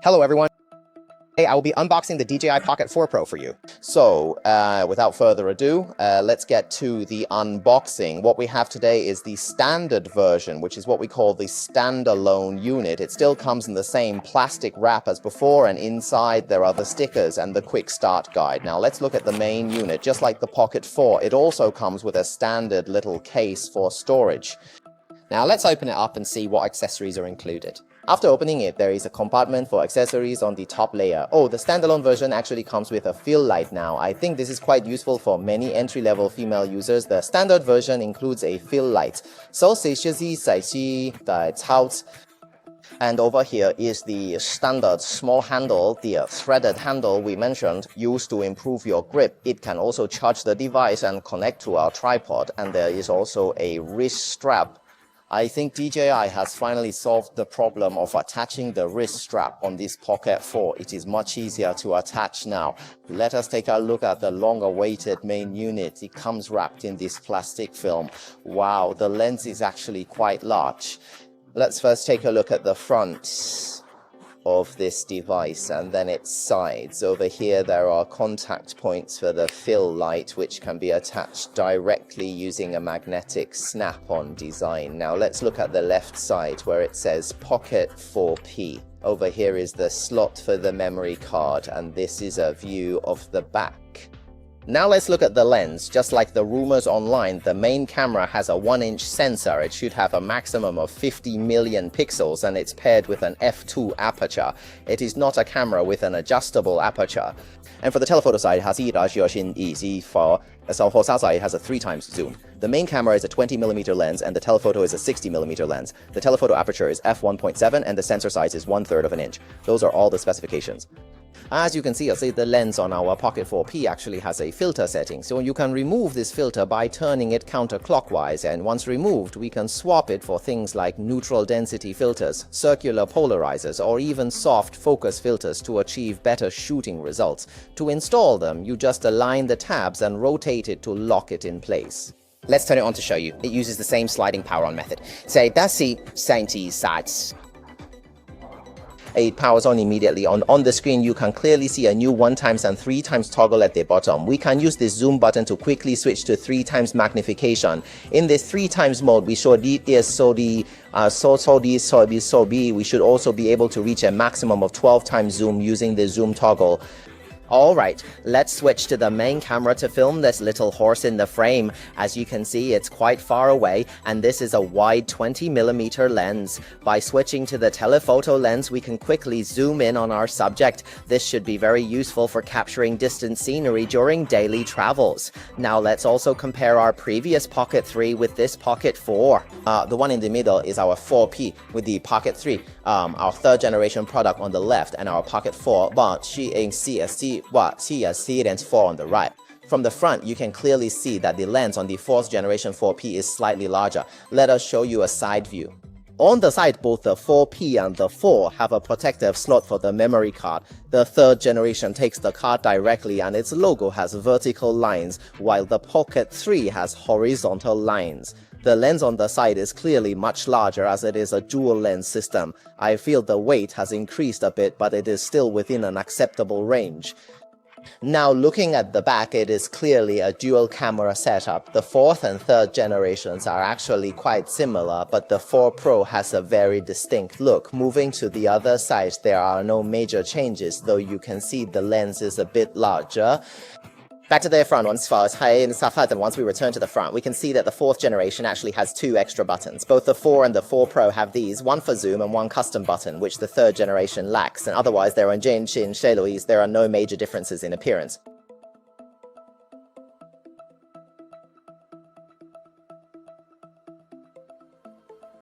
Hello everyone. Today I will be unboxing the DJI Pocket 4 Pro for you. So, without further ado, let's get to the unboxing. What we have today is the standard version, which is what we call the standalone unit. It still comes in the same plastic wrap as before, and inside there are the stickers and the quick start guide. Now let's look at the main unit. Just like the Pocket 4, it also comes with a standard little case for storage. Now let's open it up and see what accessories are included. After opening it, there is a compartment for accessories on the top layer. Oh, the standalone version actually comes with a fill light now. I think this is quite useful for many entry-level female users. The standard version includes a fill light. And over here is the standard small handle, the threaded handle we mentioned, used to improve your grip. It can also charge the device and connect to our tripod. And there is also a wrist strap. I think DJI has finally solved the problem of attaching the wrist strap on this Pocket 4. It is much easier to attach now. Let us take a look at the long-awaited main unit. It comes wrapped in this plastic film. Wow, the lens is actually quite large. Let's first take a look at the front of this device and then its sides. Over here there are contact points for the fill light, which can be attached directly using a magnetic snap-on design. Now let's look at the left side where it says Pocket 4P. Over here is the slot for the memory card, and this is a view of the back. Now let's look at the lens. Just like the rumors online, the main camera has a 1-inch sensor. It should have a maximum of 50 million pixels, and it's paired with an f2 aperture. It is not a camera with an adjustable aperture. And for the telephoto side, it has a 3x zoom. The main camera is a 20mm lens and the telephoto is a 60mm lens. The telephoto aperture is f1.7 and the sensor size is 1/3 of an inch. Those are all the specifications. As you can see, the lens on our Pocket 4P actually has a filter setting, so you can remove this filter by turning it counterclockwise, and once removed, we can swap it for things like neutral density filters, circular polarizers, or even soft focus filters to achieve better shooting results. To install them, you just align the tabs and rotate it to lock it in place. Let's turn it on to show you. It uses the same sliding power on method. Say, that's the same sides. It powers on immediately. On the screen, you can clearly see a new 1x and 3x toggle at the bottom. We can use this zoom button to quickly switch to 3x magnification. In this 3x mode, we show we should also be able to reach a maximum of 12x zoom using the zoom toggle. Alright, let's switch to the main camera to film this little horse in the frame. As you can see, it's quite far away, and this is a wide 20mm lens. By switching to the telephoto lens, we can quickly zoom in on our subject. This should be very useful for capturing distant scenery during daily travels. Now let's also compare our previous Pocket 3 with this Pocket 4. The one in the middle is our 4P with the Pocket 3, our 3rd generation product on the left, and our Pocket 4, but Series 4 on the right. From the front, you can clearly see that the lens on the 4th generation 4P is slightly larger. Let us show you a side view. On the side, both the 4P and the 4 have a protective slot for the memory card. The 3rd generation takes the card directly and its logo has vertical lines, while the Pocket 3 has horizontal lines. The lens on the side is clearly much larger as it is a dual lens system. I feel the weight has increased a bit, but it is still within an acceptable range. Now looking at the back, it is clearly a dual camera setup. The 4th and 3rd generations are actually quite similar, but the 4 Pro has a very distinct look. Moving to the other side, there are no major changes, though you can see the lens is a bit larger. Back to the front, once we return to the front, we can see that the 4th generation actually has 2 extra buttons. Both the 4 and the 4 Pro have these, one for zoom and one custom button, which the 3rd generation lacks, and otherwise there are no major differences in appearance.